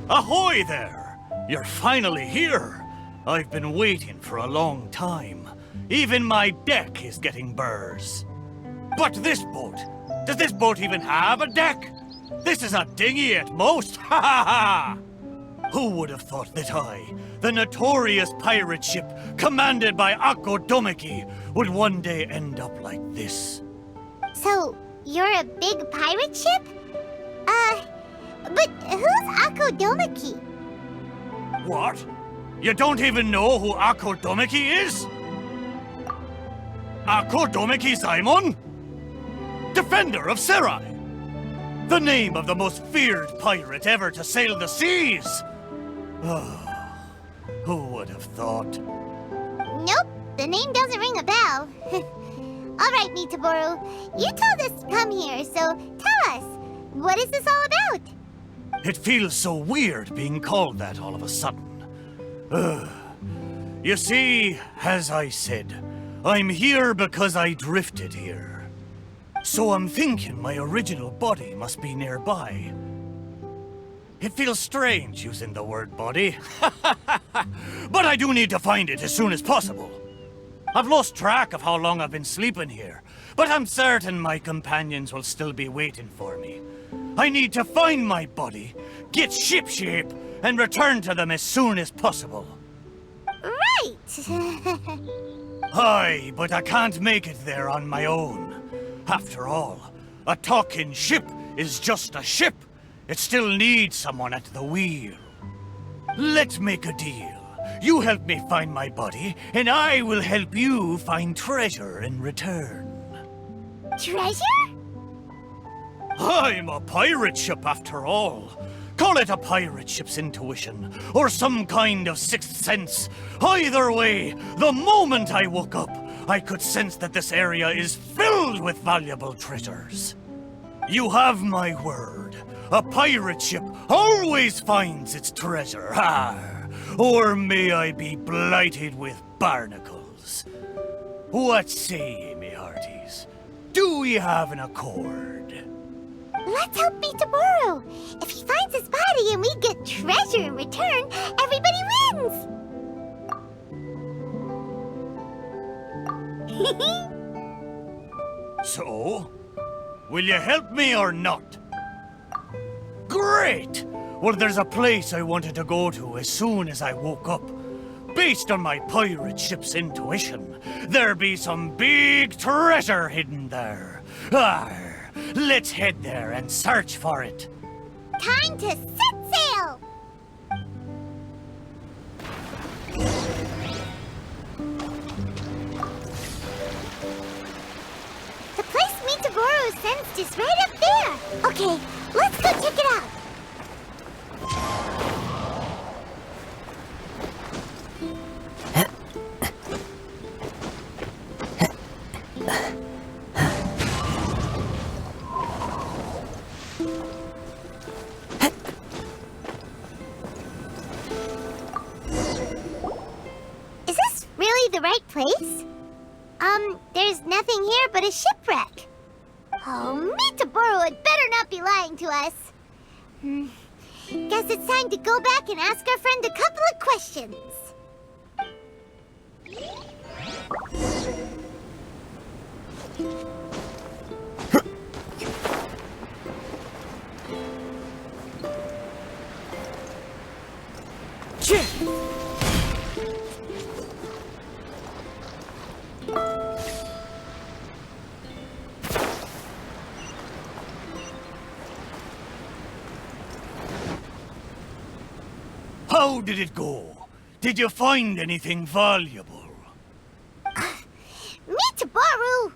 Ahoy there! You're finally here! I've been waiting for a long time. Even my deck is getting burrs. But this boat, does this boat even have a deck? This is a dinghy at most, ha ha ha! Who would have thought that I, the notorious pirate ship commanded by Ako Domeki, would one day end up like this? So, you're a big pirate ship? But who's Ako Domeki? What? You don't even know who Ako Domeki is? Ako Domeki Simon? Defender of Seirai! The name of the most feared pirate ever to sail the seas! Oh, who would have thought? Nope, the name doesn't ring a bell. Alright, Miitoboru, you told us to come here, so tell us, what is this all about? It feels so weird being called that all of a sudden. You see, as I said, I'm here because I drifted here. So I'm thinking my original body must be nearby. It feels strange using the word body, but I do need to find it as soon as possible. I've lost track of how long I've been sleeping here, but I'm certain my companions will still be waiting for me. I need to find my body, get shipshape, and return to them as soon as possible. Right! Aye, but I can't make it there on my own. After all, a talking ship is just a ship. It still needs someone at the wheel. Let's make a deal. You help me find my body, and I will help you find treasure in return. Treasure? I'm a pirate ship after all. Call it a pirate ship's intuition, or some kind of sixth sense. Either way, the moment I woke up, I could sense that this area is filled with valuable treasures. You have my word. A pirate ship always finds its treasure. Or may I be blighted with barnacles. What say ye, me hearties? Do we have an accord? Let's help Miitoboru! If he finds his body and we get treasure in return, everybody wins! So, will you help me or not? Great! Well, there's a place I wanted to go to as soon as I woke up. Based on my pirate ship's intuition, there be some big treasure hidden there. Let's head there and search for it. Time to set sail! The place Miitoboru sensed is right up there. Okay, let's go check it out. Is this really the right place? There's nothing here but a shipwreck. Oh, Miitoboru had better not be lying to us. Guess it's time to go back and ask our friend a couple of questions. How did it go? Did you find anything valuable? Miitoboru!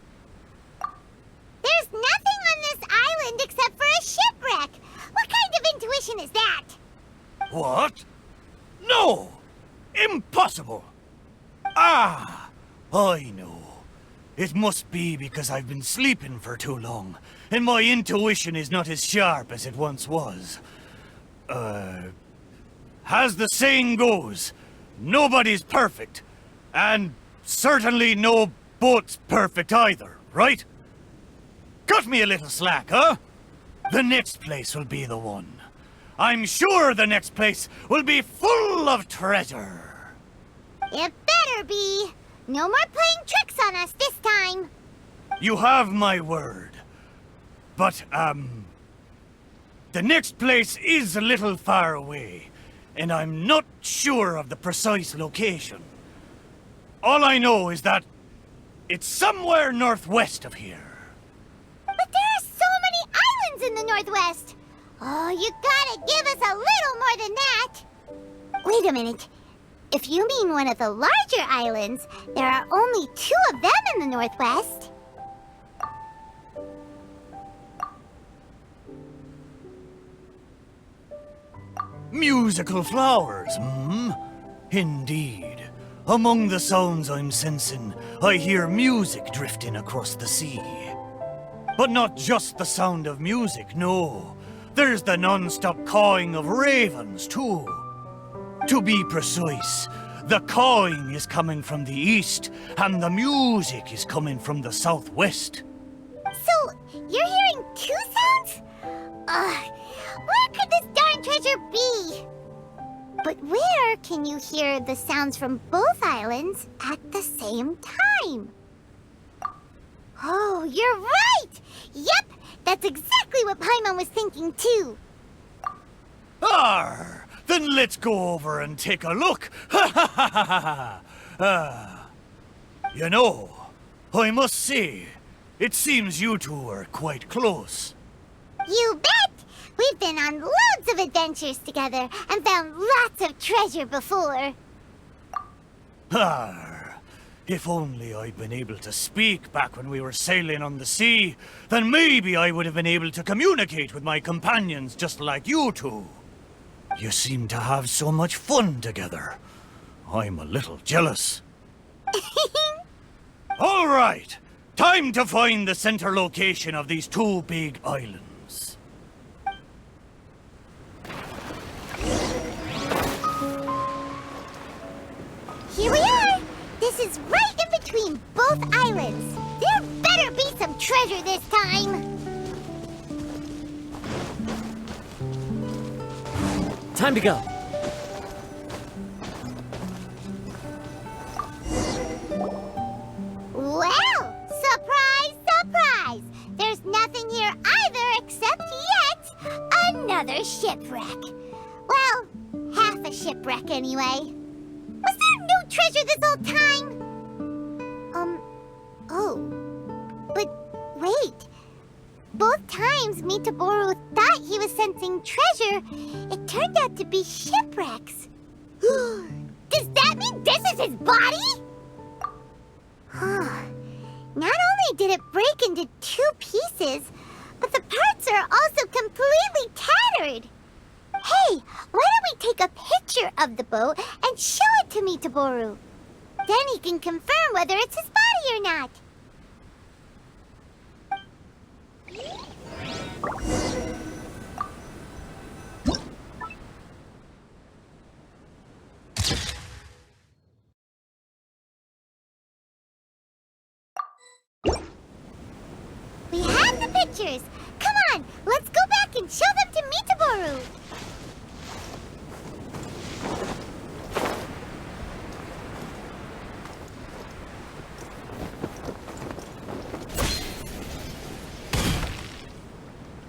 There's nothing on this island except for a shipwreck! What kind of intuition is that? What? No! Impossible! I know. It must be because I've been sleeping for too long, and my intuition is not as sharp as it once was. As the saying goes, nobody's perfect, and certainly no boat's perfect either, right? Cut me a little slack, huh? The next place will be the one. I'm sure the next place will be full of treasure. It better be. No more playing tricks on us this time. You have my word. But, the next place is a little far away, and I'm not sure of the precise location. All I know is that it's somewhere northwest of here. But there are so many islands in the Northwest. Oh, you gotta give us a little more than that. Wait a minute. If you mean one of the larger islands, there are only 2 of them in the Northwest. Musical flowers, hmm? Indeed. Among the sounds I'm sensing, I hear music drifting across the sea. But not just the sound of music, no. There's the non-stop cawing of ravens, too. To be precise, the cawing is coming from the east, and the music is coming from the southwest. So, you're hearing 2 sounds? Where could this darn treasure be? But where can you hear the sounds from both islands at the same time? Oh, you're right! Yep, that's exactly what Paimon was thinking too. Arr! Then let's go over and take a look. Ha ha ha ha ha! You know, I must say, it seems you two are quite close. You bet! We've been on loads of adventures together and found lots of treasure before. Arr! If only I'd been able to speak back when we were sailing on the sea, then maybe I would have been able to communicate with my companions just like you two. You seem to have so much fun together. I'm a little jealous. All right, time to find the center location of these 2 big islands. Here we are! This is right in between both islands. There better be some treasure this time. Time to go. Well, surprise, surprise! There's nothing here either except yet another shipwreck. Well, half a shipwreck anyway. Was there no treasure this whole time? Oh. But wait. Both times Miitoboru thought he was sensing treasure, it turned out to be shipwrecks. Does that mean this is his body? Not only did it break into 2 pieces, but the parts are also completely tattered. Hey, why don't we take a picture of the boat and show it to Miitoboru? Then he can confirm whether it's his body or not. We have the pictures. Come on, let's go back and show them to Miitoboru.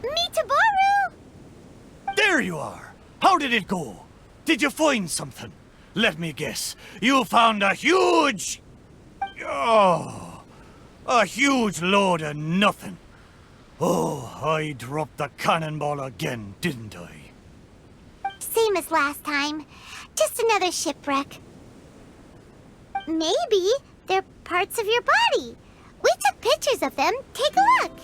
Miitoboru! There you are. How did it go? Did you find something? Let me guess. You found a huge... Oh, a huge load of nothing. Oh, I dropped the cannonball again, didn't I? Same as last time. Just another shipwreck. Maybe they're parts of your body. We took pictures of them. Take a look.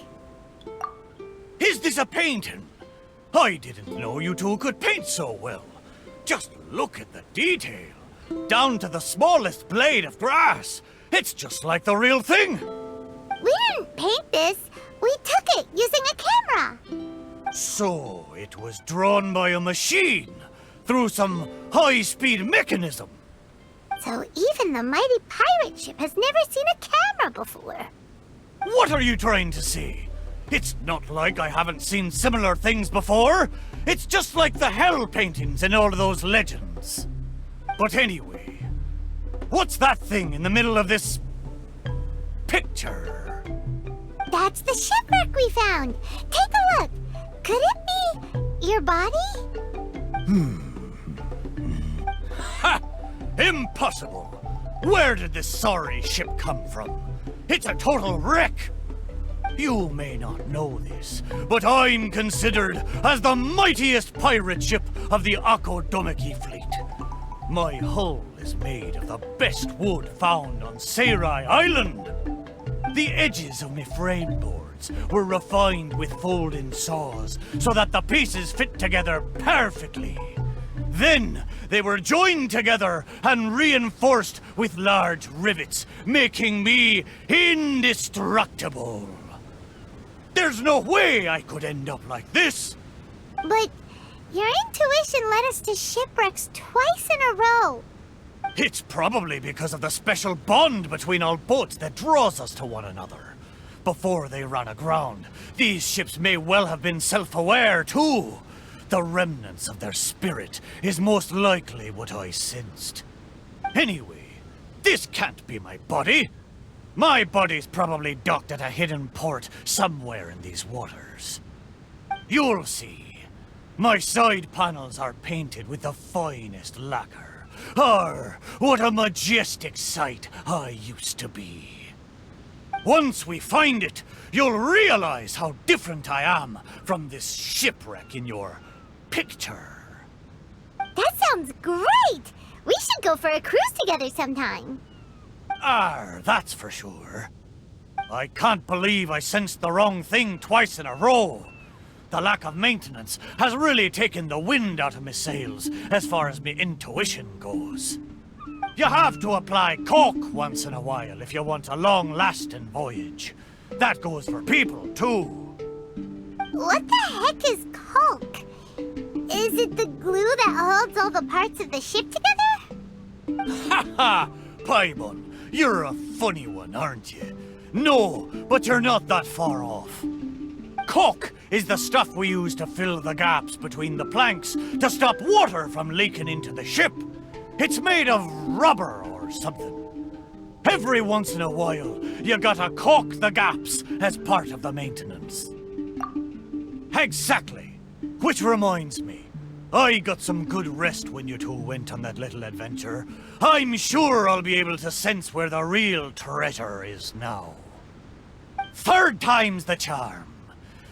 Is this a painting? I didn't know you two could paint so well. Just look at the detail. Down to the smallest blade of grass. It's just like the real thing. We didn't paint this. We took it using a camera. So it was drawn by a machine through some high-speed mechanism. So even the mighty pirate ship has never seen a camera before. What are you trying to say? It's not like I haven't seen similar things before. It's just like the hell paintings in all of those legends. But anyway, what's that thing in the middle of this picture? That's the shipwreck we found. Take a look. Could it be your body? Ha! Impossible! Where did this sorry ship come from? It's a total wreck! You may not know this, but I'm considered as the mightiest pirate ship of the Ako Domeki fleet. My hull is made of the best wood found on Seirai Island. The edges of my frame boards were refined with folding saws so that the pieces fit together perfectly. Then they were joined together and reinforced with large rivets, making me indestructible. There's no way I could end up like this! But your intuition led us to shipwrecks twice in a row. It's probably because of the special bond between our boats that draws us to one another. Before they ran aground, these ships may well have been self-aware too. The remnants of their spirit is most likely what I sensed. Anyway, this can't be my body. My body's probably docked at a hidden port somewhere in these waters. You'll see. My side panels are painted with the finest lacquer. What a majestic sight I used to be. Once we find it, you'll realize how different I am from this shipwreck in your picture. That sounds great! We should go for a cruise together sometime. That's for sure. I can't believe I sensed the wrong thing twice in a row. The lack of maintenance has really taken the wind out of my sails as far as my intuition goes. You have to apply cork once in a while if you want a long-lasting voyage. That goes for people, too. What the heck is caulk? Is it the glue that holds all the parts of the ship together? Ha ha! Paimon, you're a funny one, aren't you? No, but you're not that far off. Caulk is the stuff we use to fill the gaps between the planks to stop water from leaking into the ship. It's made of rubber or something. Every once in a while, you gotta caulk the gaps as part of the maintenance. Exactly. Which reminds me, I got some good rest when you two went on that little adventure. I'm sure I'll be able to sense where the real treasure is now. Third time's the charm.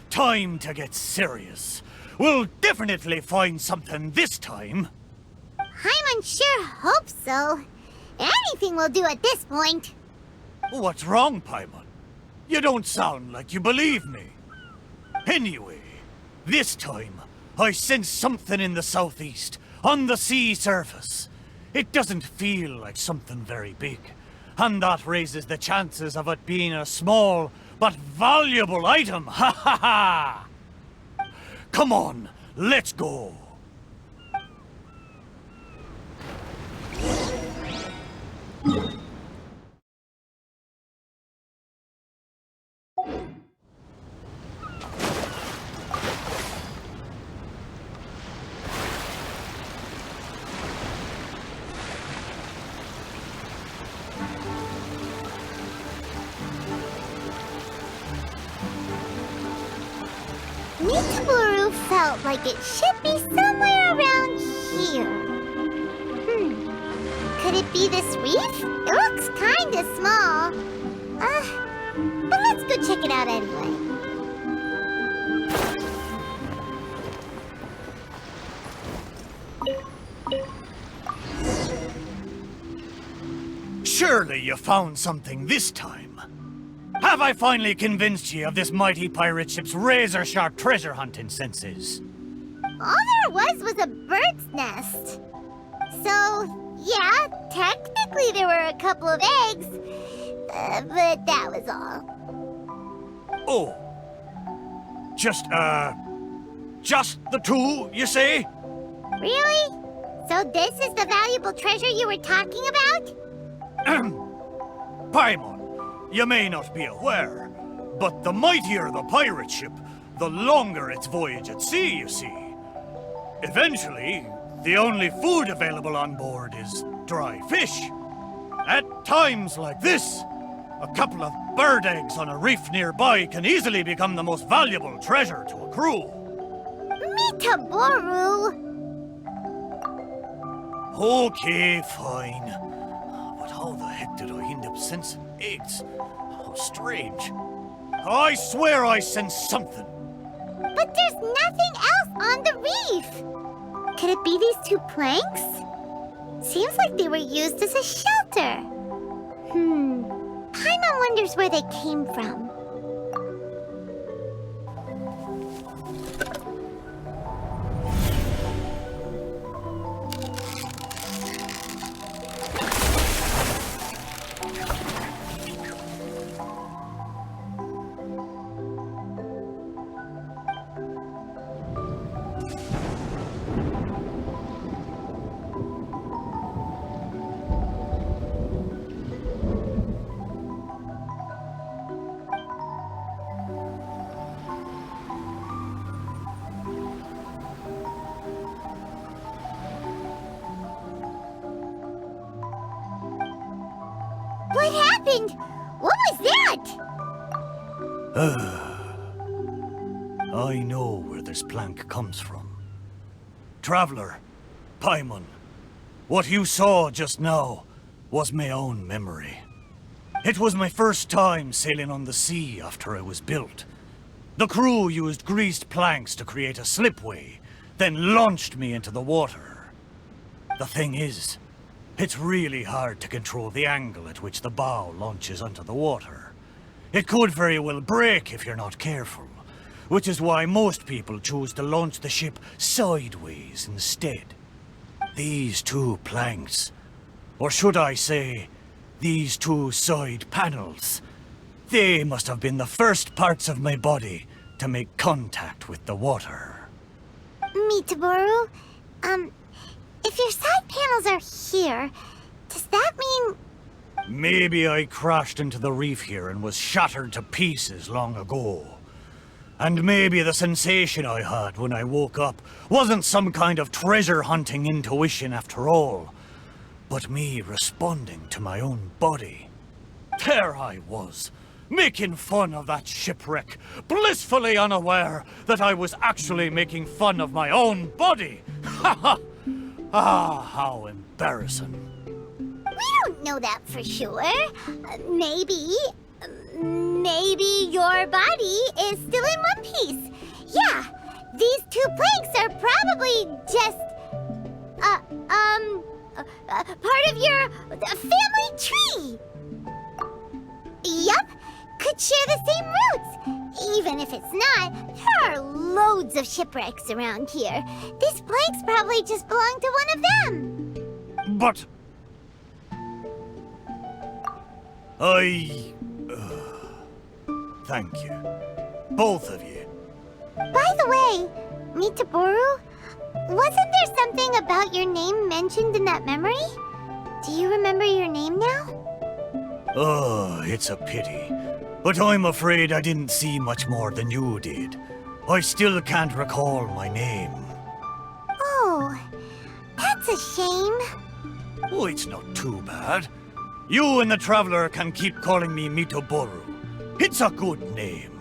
Time to get serious. We'll definitely find something this time. Paimon sure hopes so. Anything will do at this point. What's wrong, Paimon? You don't sound like you believe me. Anyway, this time, I sense something in the southeast, on the sea surface. It doesn't feel like something very big, and that raises the chances of it being a small but valuable item. Ha ha ha! Come on, let's go. Miitoboru felt like it should be somewhere around here. Could it be this reef? It looks kinda small. But let's go check it out anyway. Surely you found something this time. Have I finally convinced you of this mighty pirate ship's razor-sharp treasure hunting senses? All there was a bird's nest. So, yeah, technically there were a couple of eggs, but that was all. Oh. Just the two, you say? Really? So this is the valuable treasure you were talking about? Paimon, you may not be aware, but the mightier the pirate ship, the longer its voyage at sea, you see. Eventually, the only food available on board is dry fish. At times like this, a couple of bird eggs on a reef nearby can easily become the most valuable treasure to a crew. Miitoboru! Okay, fine. But how the heck did I end up sensing eggs? How strange. I swear I sensed something. But there's nothing else on the reef! Could it be these two planks? Seems like they were used as a shelter. Paimon wonders where they came from. What happened? What was that? I know where this plank comes from. Traveler, Paimon, what you saw just now was my own memory. It was my first time sailing on the sea after I was built. The crew used greased planks to create a slipway, then launched me into the water. The thing is, it's really hard to control the angle at which the bow launches onto the water. It could very well break if you're not careful, which is why most people choose to launch the ship sideways instead. These two planks, or should I say, these two side panels, they must have been the first parts of my body to make contact with the water. Miitoboru, if your side panels are here, does that mean... Maybe I crashed into the reef here and was shattered to pieces long ago. And maybe the sensation I had when I woke up wasn't some kind of treasure-hunting intuition after all, but me responding to my own body. There I was, making fun of that shipwreck, blissfully unaware that I was actually making fun of my own body. Ha ha! Ah, how embarrassing. We don't know that for sure. Maybe your body is still in one piece. Yeah, these two planks are probably just, part of your family tree. Yup, could share the same roots. Even if it's not, there are loads of shipwrecks around here. These planks probably just belong to one of them. But... Thank you. Both of you. By the way, Miitoboru, wasn't there something about your name mentioned in that memory? Do you remember your name now? Oh, it's a pity. But I'm afraid I didn't see much more than you did. I still can't recall my name. Oh, that's a shame. Oh, it's not too bad. You and the Traveler can keep calling me Miitoboru. It's a good name.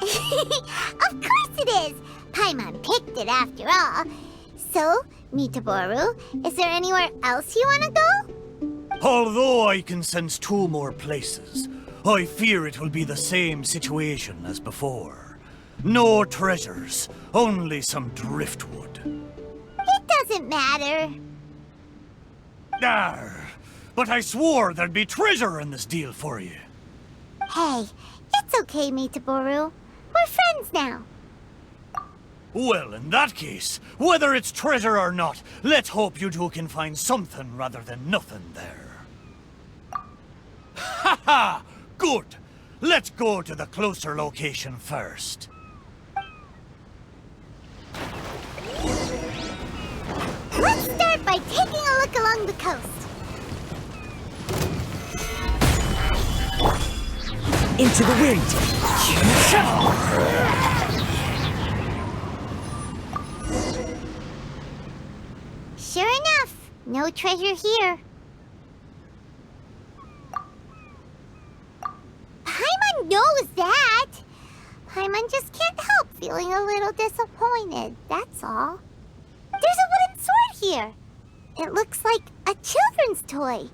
Of course it is! Paimon picked it after all. So, Miitoboru, is there anywhere else you want to go? Although I can sense two more places, I fear it will be the same situation as before. No treasures, only some driftwood. It doesn't matter. But I swore there'd be treasure in this deal for you. Hey, it's okay, Miitoboru. We're friends now. Well, in that case, whether it's treasure or not, let's hope you two can find something rather than nothing there. Ha ha! Good! Let's go to the closer location first. Let's start by taking a look along the coast. Into the wind! Sure enough, no treasure here. Paimon knows that. Paimon just can't help feeling a little disappointed, that's all. There's a wooden sword here. It looks like a children's toy.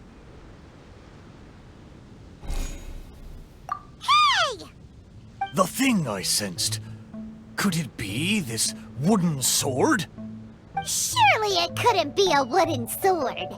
Hey! The thing I sensed. Could it be this wooden sword? Surely it couldn't be a wooden sword.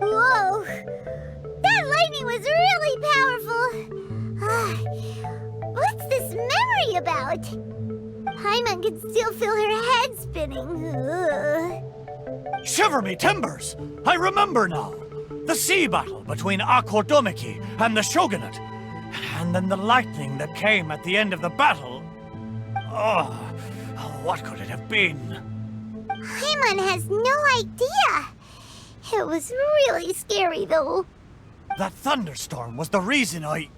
Whoa! That lightning was really powerful. What's this memory about? Paimon can still feel her head spinning. Shiver me timbers! I remember now. The sea battle between Ako Domeki and the shogunate. And then the lightning that came at the end of the battle. Oh, what could it have been? Paimon has no idea. It was really scary, though. That thunderstorm was the reason I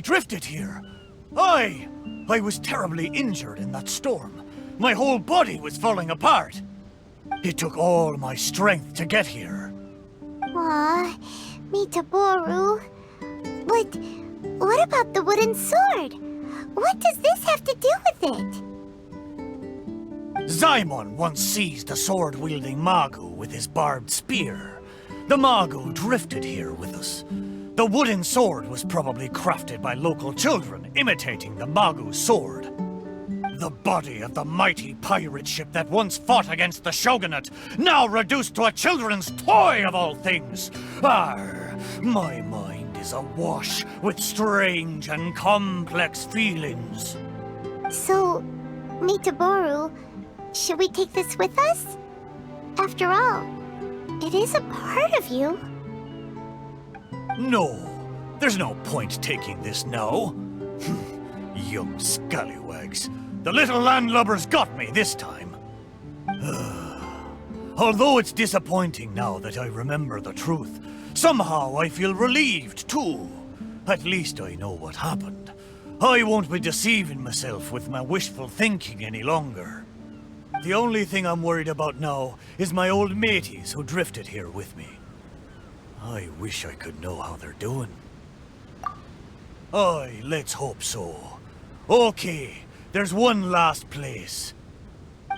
drifted here. I was terribly injured in that storm. My whole body was falling apart. It took all my strength to get here. Aw, Miitoboru. But what about the wooden sword? What does this have to do with it? Zaimon once seized a sword-wielding magu with his barbed spear. The magu drifted here with us. The wooden sword was probably crafted by local children, imitating the magu's sword. The body of the mighty pirate ship that once fought against the shogunate, now reduced to a children's toy of all things. Arr, my mind is awash with strange and complex feelings. So, Miitoboru, should we take this with us? After all, it is a part of you. No, there's no point taking this now. Young scallywags. The little landlubbers got me this time. Although it's disappointing now that I remember the truth, somehow I feel relieved too. At least I know what happened. I won't be deceiving myself with my wishful thinking any longer. The only thing I'm worried about now is my old mateys who drifted here with me. I wish I could know how they're doing. Aye, let's hope so. Okay, there's one last place.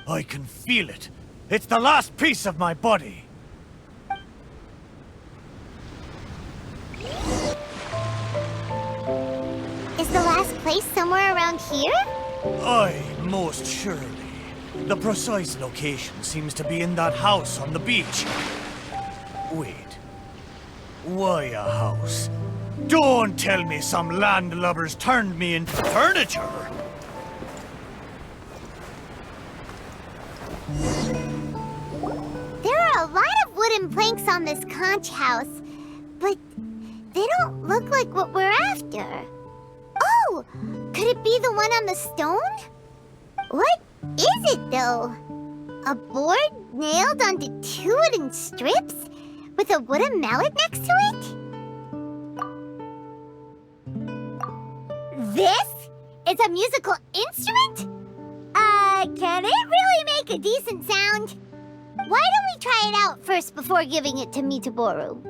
I can feel it. It's the last piece of my body. Is the last place somewhere around here? Aye, most surely. The precise location seems to be in that house on the beach. Wait. Why a house? Don't tell me some landlubbers turned me into furniture! There are a lot of wooden planks on this conch house, but they don't look like what we're after. Oh! Could it be the one on the stone? What is it, though? A board nailed onto two wooden strips with a wooden mallet next to it? This is a musical instrument? Can it really make a decent sound? Why don't we try it out first before giving it to Miitoboru?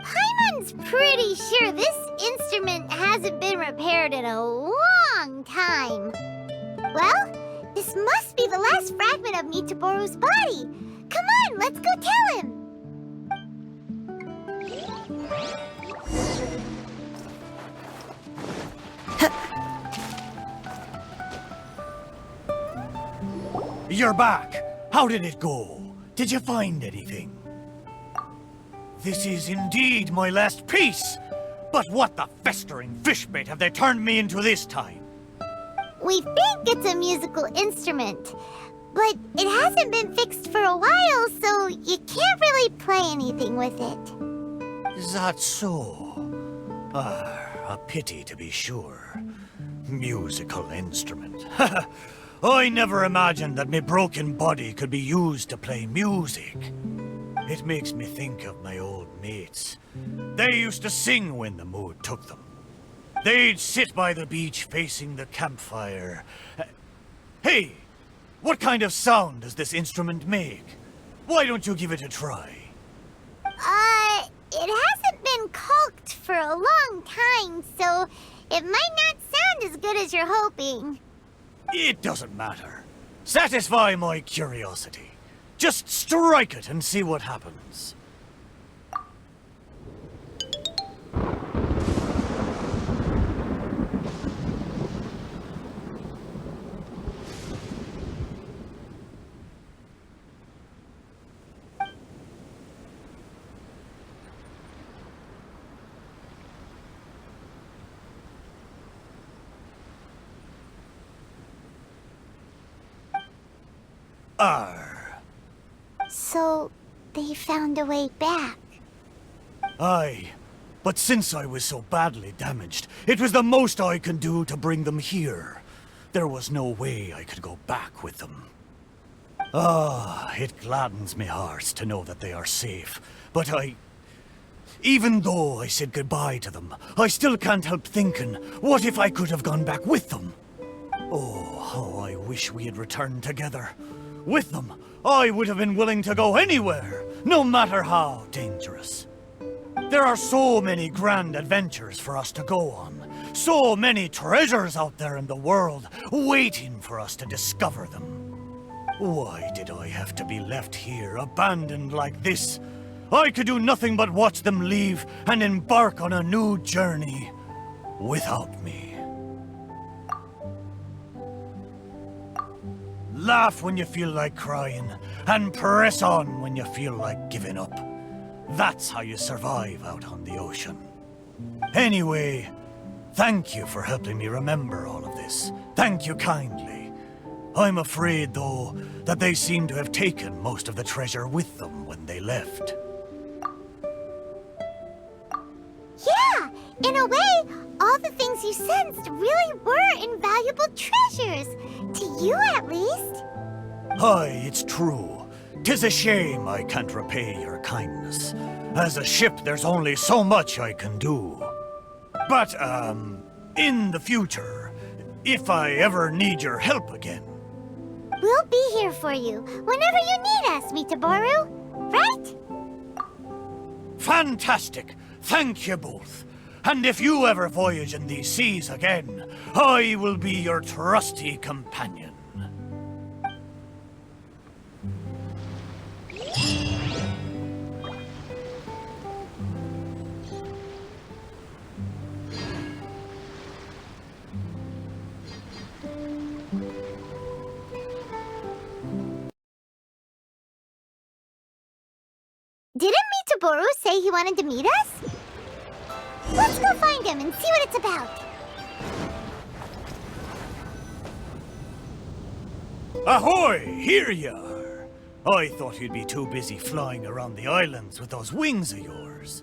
Paimon's pretty sure this instrument hasn't been repaired in a long time. Well, this must be the last fragment of Miitoboru's body. Come on, let's go tell him. You're back. How did it go? Did you find anything? This is indeed my last piece. But what the festering fishbait have they turned me into this time? We think it's a musical instrument, but it hasn't been fixed for a while, so you can't really play anything with it. Is that so? A pity to be sure. Musical instrument. I never imagined that my broken body could be used to play music. It makes me think of my old mates. They used to sing when the mood took them. They'd sit by the beach facing the campfire. Hey, what kind of sound does this instrument make? Why don't you give it a try? It hasn't been caulked for a long time, so it might not sound as good as you're hoping. It doesn't matter. Satisfy my curiosity. Just strike it and see what happens. So, they found a way back. Aye, but since I was so badly damaged, it was the most I could do to bring them here. There was no way I could go back with them. It gladdens me heart to know that they are safe, but even though I said goodbye to them, I still can't help thinking, what if I could have gone back with them? Oh, how I wish we had returned together. With them, I would have been willing to go anywhere, no matter how dangerous. There are so many grand adventures for us to go on. So many treasures out there in the world, waiting for us to discover them. Why did I have to be left here, abandoned like this? I could do nothing but watch them leave and embark on a new journey without me. Laugh when you feel like crying, and press on when you feel like giving up. That's how you survive out on the ocean. Anyway, thank you for helping me remember all of this. Thank you kindly. I'm afraid, though, that they seem to have taken most of the treasure with them when they left. Yeah, in a way, all the things you sensed really were invaluable treasures. To you, at least. Aye, it's true. 'Tis a shame I can't repay your kindness. As a ship, there's only so much I can do. But, in the future, if I ever need your help again... We'll be here for you, whenever you need us, Miitoboru. Right? Fantastic! Thank you both. And if you ever voyage in these seas again, I will be your trusty companion. Didn't Miitoboru say he wanted to meet us? Let's go find him and see what it's about. Ahoy! Here you are! I thought you'd be too busy flying around the islands with those wings of yours.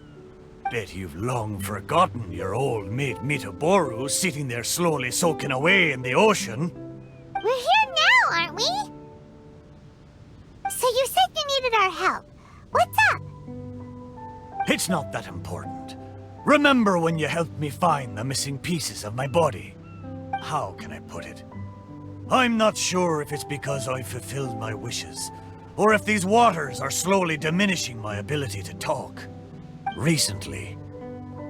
Bet you've long forgotten your old mate Miitoboru sitting there slowly soaking away in the ocean. We're here now, aren't we? So you said you needed our help. What's up? It's not that important. Remember when you helped me find the missing pieces of my body? How can I put it? I'm not sure if it's because I fulfilled my wishes, or if these waters are slowly diminishing my ability to talk. Recently,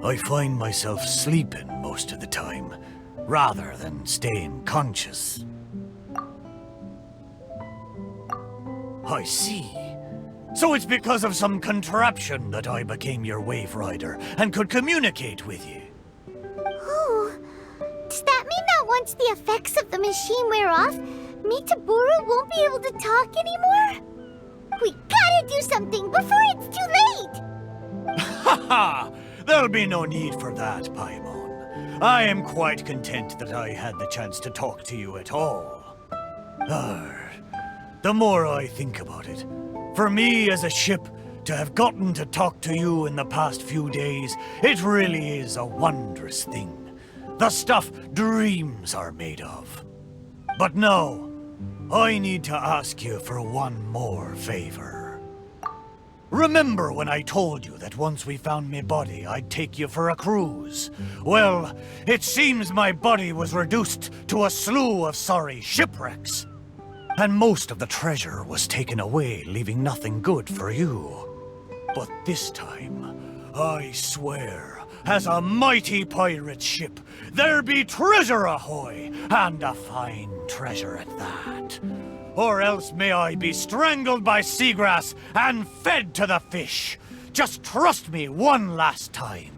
I find myself sleeping most of the time, rather than staying conscious. I see. So it's because of some contraption that I became your wave rider and could communicate with you. Oh, does that mean that once the effects of the machine wear off, Miitoboru won't be able to talk anymore? We gotta do something before it's too late! Haha! There'll be no need for that, Paimon. I am quite content that I had the chance to talk to you at all. The more I think about it, for me as a ship, to have gotten to talk to you in the past few days, it really is a wondrous thing. The stuff dreams are made of. But now, I need to ask you for one more favor. Remember when I told you that once we found my body, I'd take you for a cruise? Well, it seems my body was reduced to a slew of sorry shipwrecks. And most of the treasure was taken away, leaving nothing good for you. But this time, I swear, as a mighty pirate ship, there be treasure ahoy, and a fine treasure at that. Or else may I be strangled by seagrass and fed to the fish. Just trust me one last time.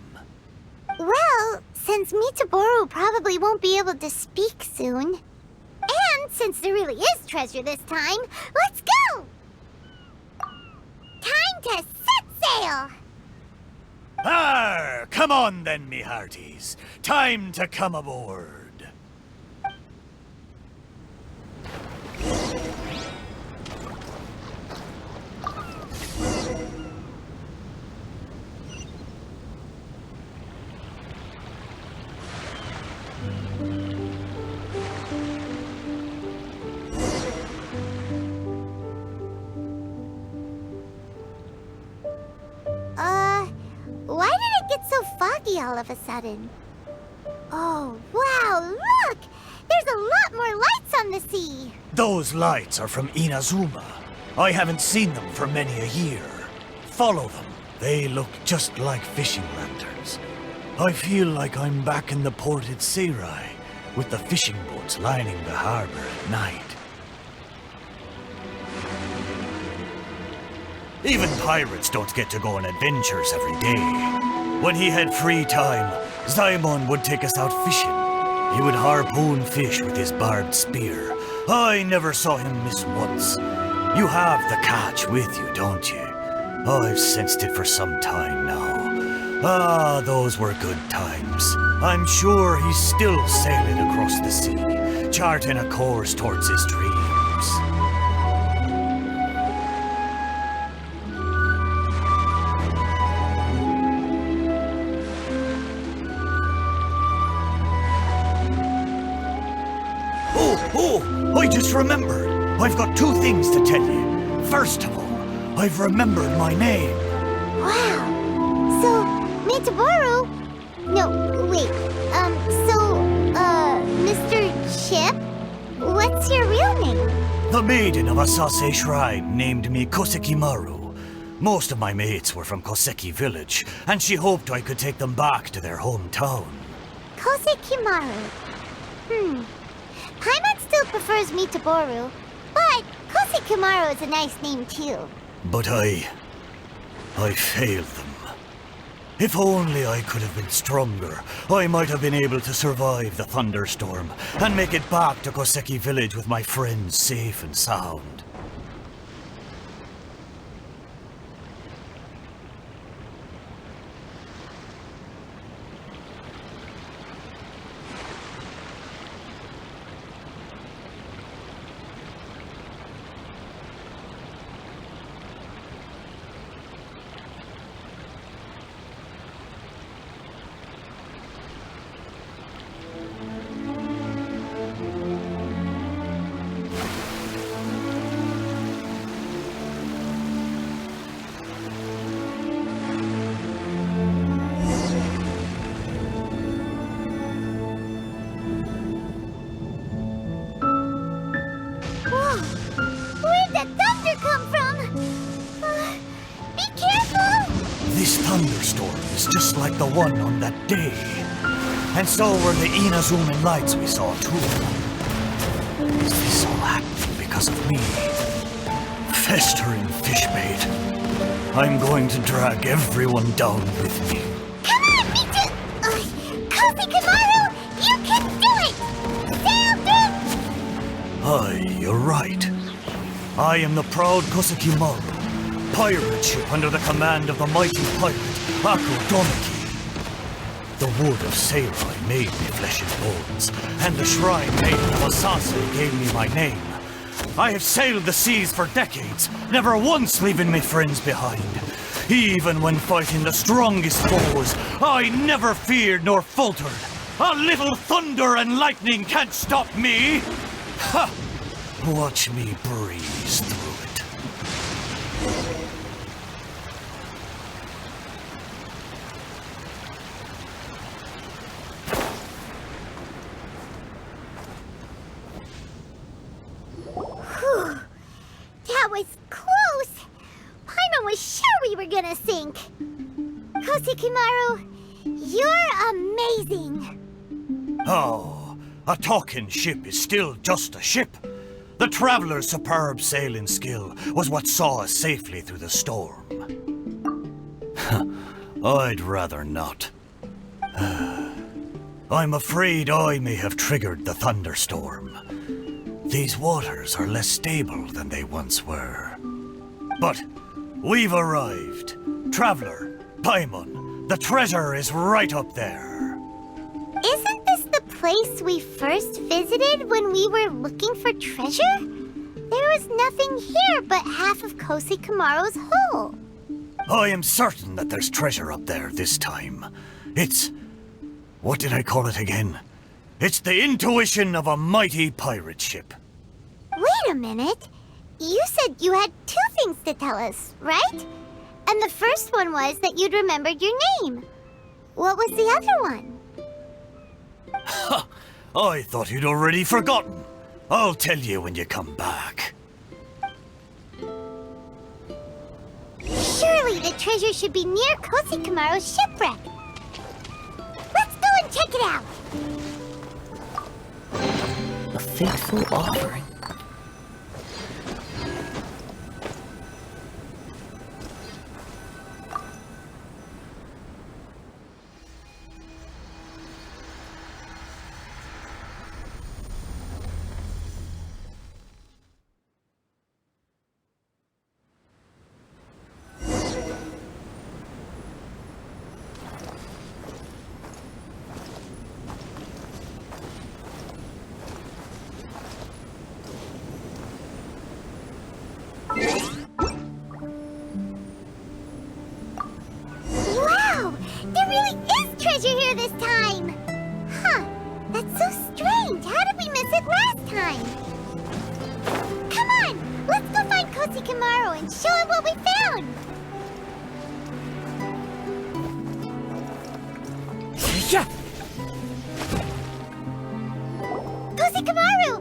Well, since Miitoboru probably won't be able to speak soon, and since there really is treasure this time, let's go! Time to set sail! Arr! Come on then, me hearties. Time to come aboard. Why did it get so foggy all of a sudden? Oh, wow, look! There's a lot more lights on the sea! Those lights are from Inazuma. I haven't seen them for many a year. Follow them. They look just like fishing lanterns. I feel like I'm back in the port at Seirai, with the fishing boats lining the harbor at night. Even pirates don't get to go on adventures every day. When he had free time, Zaimon would take us out fishing. He would harpoon fish with his barbed spear. I never saw him miss once. You have the catch with you, don't you? I've sensed it for some time now. Ah, those were good times. I'm sure he's still sailing across the sea, charting a course towards his dreams. Oh, I just remembered. I've got two things to tell you. First of all, I've remembered my name. Wow. So, Miitoboru? No, wait. Mr. Chip? What's your real name? The maiden of a Sase shrine named me Kusanali. Most of my mates were from Koseki village, and she hoped I could take them back to their hometown. Kusanali. Paimon still prefers Miitoboru, but Kusanali is a nice name too. But I failed them. If only I could have been stronger, I might have been able to survive the thunderstorm and make it back to Koseki village with my friends safe and sound. Thunderstorm is just like the one on that day. And so were the Inazuma lights we saw too. Is this all happening because of me? Festering fish bait. I'm going to drag everyone down with me. Come on, me too! Kusanali, you can do it! Sail through! Aye, you're right. I am the proud Kusanali, pirate ship under the command of the mighty pirate, Ako Domeki. The wood of Seirai made me flesh and bones, and the shrine maiden of Asase gave me my name. I have sailed the seas for decades, never once leaving my friends behind. Even when fighting the strongest foes, I never feared nor faltered. A little thunder and lightning can't stop me! Ha! Watch me breeze through it. Whew. That was close! Paimon was sure we were gonna sink. Kusanali, you're amazing. Oh, a talking ship is still just a ship. The traveler's superb sailing skill was what saw us safely through the storm. I'd rather not. I'm afraid I may have triggered the thunderstorm. These waters are less stable than they once were. But we've arrived. Traveler, Paimon, the treasure is right up there. Isn't this the place we first visited when we were looking for treasure? There was nothing here but half of Kusanali's hull. I am certain that there's treasure up there this time. It's... what did I call it again? It's the intuition of a mighty pirate ship. Wait a minute. You said you had two things to tell us, right? And the first one was that you'd remembered your name. What was the other one? Ha! I thought you'd already forgotten. I'll tell you when you come back. Surely the treasure should be near Kusanali's shipwreck. Let's go and check it out. A faithful offering. Wow! There really is treasure here this time! Huh, that's so strange. How did we miss it last time? Come on, let's go find Kusanali and show him what we found! Yeah! Kusanali!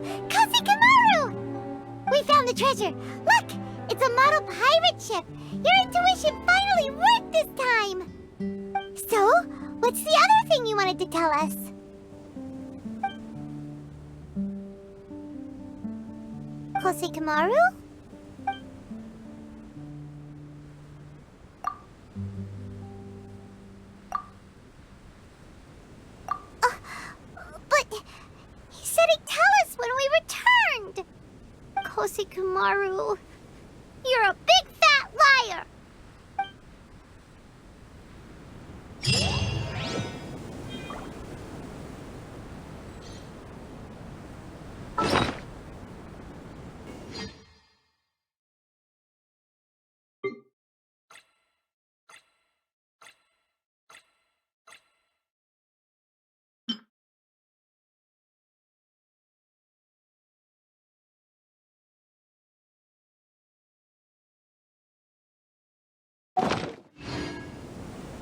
We found the treasure! Look! It's a model pirate ship! Your intuition finally worked this time! So, what's the other thing you wanted to tell us? Kusanali? But he said he'd tell us when we returned! Kusanali, you're a big fat liar!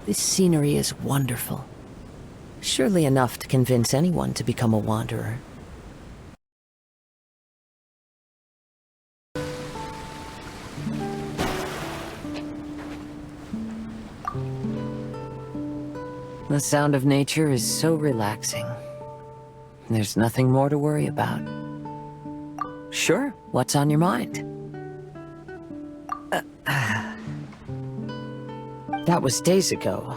This scenery is wonderful. Surely enough to convince anyone to become a wanderer. The sound of nature is so relaxing. There's nothing more to worry about. Sure, what's on your mind? That was days ago.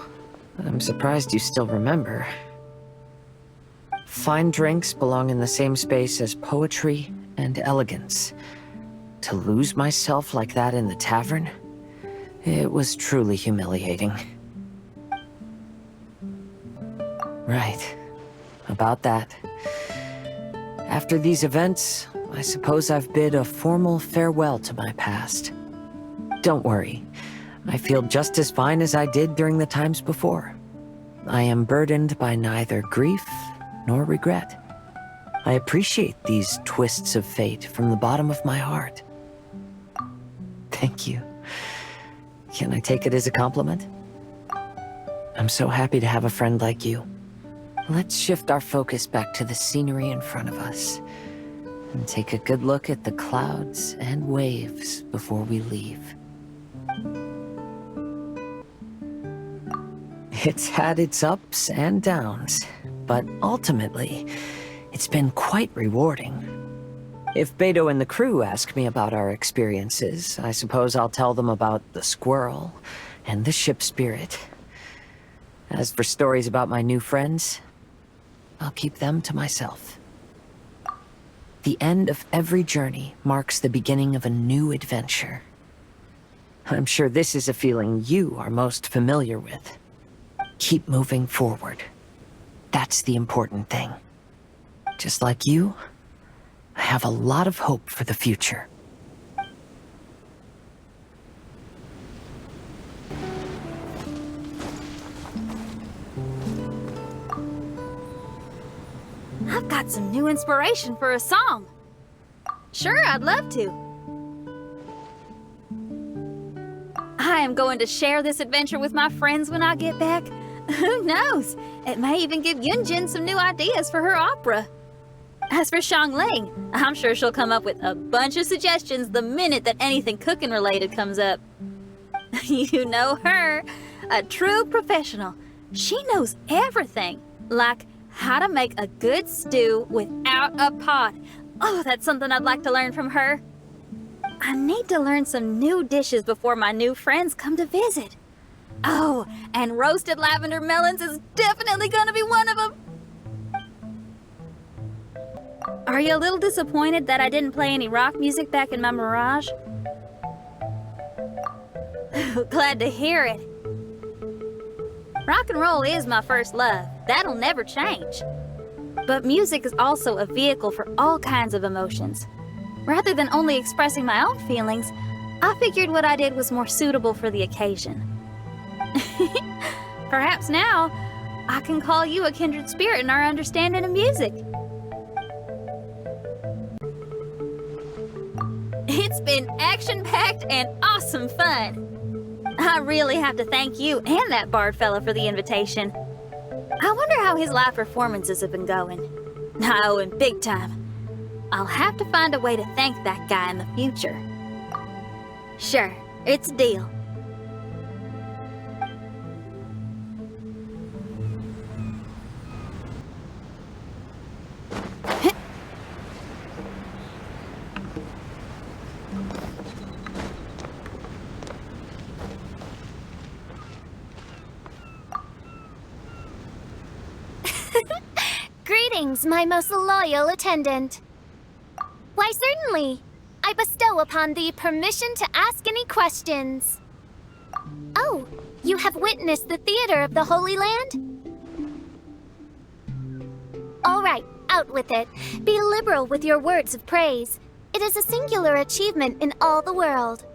I'm surprised you still remember. Fine drinks belong in the same space as poetry and elegance. To lose myself like that in the tavern? It was truly humiliating. Right. About that. After these events, I suppose I've bid a formal farewell to my past. Don't worry. I feel just as fine as I did during the times before. I am burdened by neither grief nor regret. I appreciate these twists of fate from the bottom of my heart. Thank you. Can I take it as a compliment? I'm so happy to have a friend like you. Let's shift our focus back to the scenery in front of us, and take a good look at the clouds and waves before we leave. It's had its ups and downs, but ultimately, it's been quite rewarding. If Beto and the crew ask me about our experiences, I suppose I'll tell them about the squirrel and the ship spirit. As for stories about my new friends, I'll keep them to myself. The end of every journey marks the beginning of a new adventure. I'm sure this is a feeling you are most familiar with. Keep moving forward. That's the important thing. Just like you, I have a lot of hope for the future. I've got some new inspiration for a song. Sure, I'd love to. I am going to share this adventure with my friends when I get back. Who knows? It may even give Yunjin some new ideas for her opera. As for Xiangling, I'm sure she'll come up with a bunch of suggestions the minute that anything cooking related comes up. You know her, a true professional. She knows everything, like how to make a good stew without a pot. Oh, that's something I'd like to learn from her. I need to learn some new dishes before my new friends come to visit. Oh, and roasted lavender melons is definitely gonna be one of them. Are you a little disappointed that I didn't play any rock music back in my Mirage? Glad to hear it. Rock and roll is my first love. That'll never change. But music is also a vehicle for all kinds of emotions. Rather than only expressing my own feelings, I figured what I did was more suitable for the occasion. Perhaps now, I can call you a kindred spirit in our understanding of music. It's been action-packed and awesome fun. I really have to thank you and that bard fella for the invitation. I wonder how his live performances have been going. I owe him big time. I'll have to find a way to thank that guy in the future. Sure, it's a deal. Greetings, my most loyal attendant. Why, certainly. I bestow upon thee permission to ask any questions. Oh, you have witnessed the theater of the Holy Land? All right, out with it. Be liberal with your words of praise. It is a singular achievement in all the world.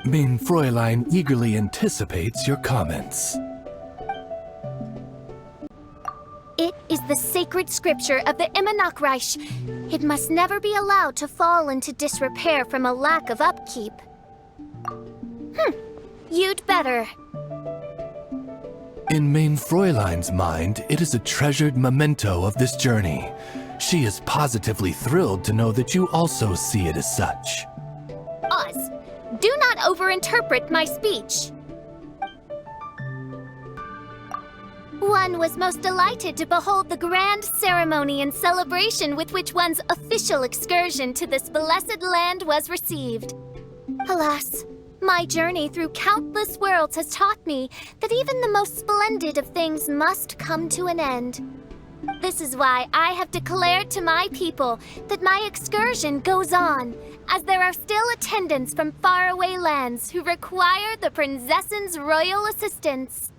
Mein Fräulein eagerly anticipates your comments. It is the sacred scripture of the Immonachreich. It must never be allowed to fall into disrepair from a lack of upkeep. You'd better. In Mein Fräulein's mind, it is a treasured memento of this journey. She is positively thrilled to know that you also see it as such. Oz, do not overinterpret my speech. One was most delighted to behold the grand ceremony and celebration with which one's official excursion to this blessed land was received. Alas, My journey through countless worlds has taught me that even the most splendid of things must come to an end. This is why I have declared to my people that my excursion goes on, as there are still attendants from faraway lands who require the princess's royal assistance.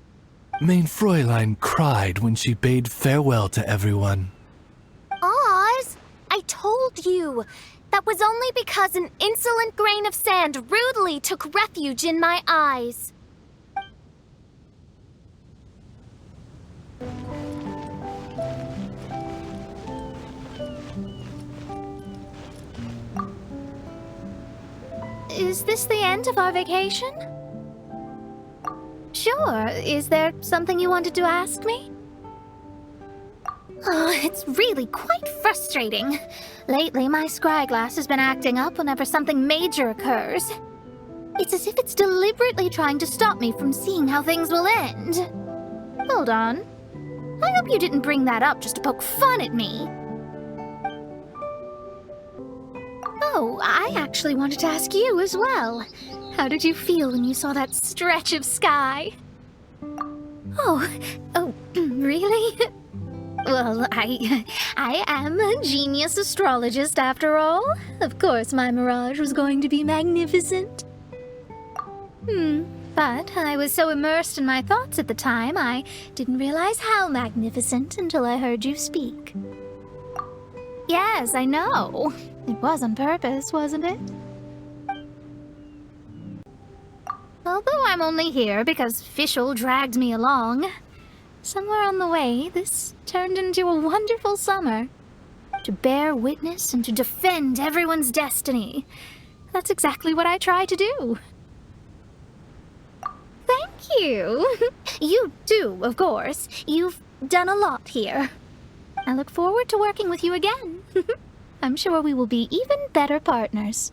Mein Fräulein cried when she bade farewell to everyone. Oz, I told you. That was only because an insolent grain of sand rudely took refuge in my eyes. Is this the end of our vacation? Sure. Is there something you wanted to ask me? Oh, it's really quite frustrating. Lately, my scryglass has been acting up whenever something major occurs. It's as if it's deliberately trying to stop me from seeing how things will end. Hold on. I hope you didn't bring that up just to poke fun at me. Oh, I actually wanted to ask you as well. How did you feel when you saw that stretch of sky? Oh, really? Well, I am a genius astrologist after all. Of course my mirage was going to be magnificent. But I was so immersed in my thoughts at the time, I didn't realize how magnificent until I heard you speak. Yes, I know. It was on purpose, wasn't it? Although I'm only here because Fischl dragged me along, somewhere on the way, this turned into a wonderful summer. To bear witness and to defend everyone's destiny. That's exactly what I try to do. Thank you. You too, of course. You've done a lot here. I look forward to working with you again. I'm sure we will be even better partners.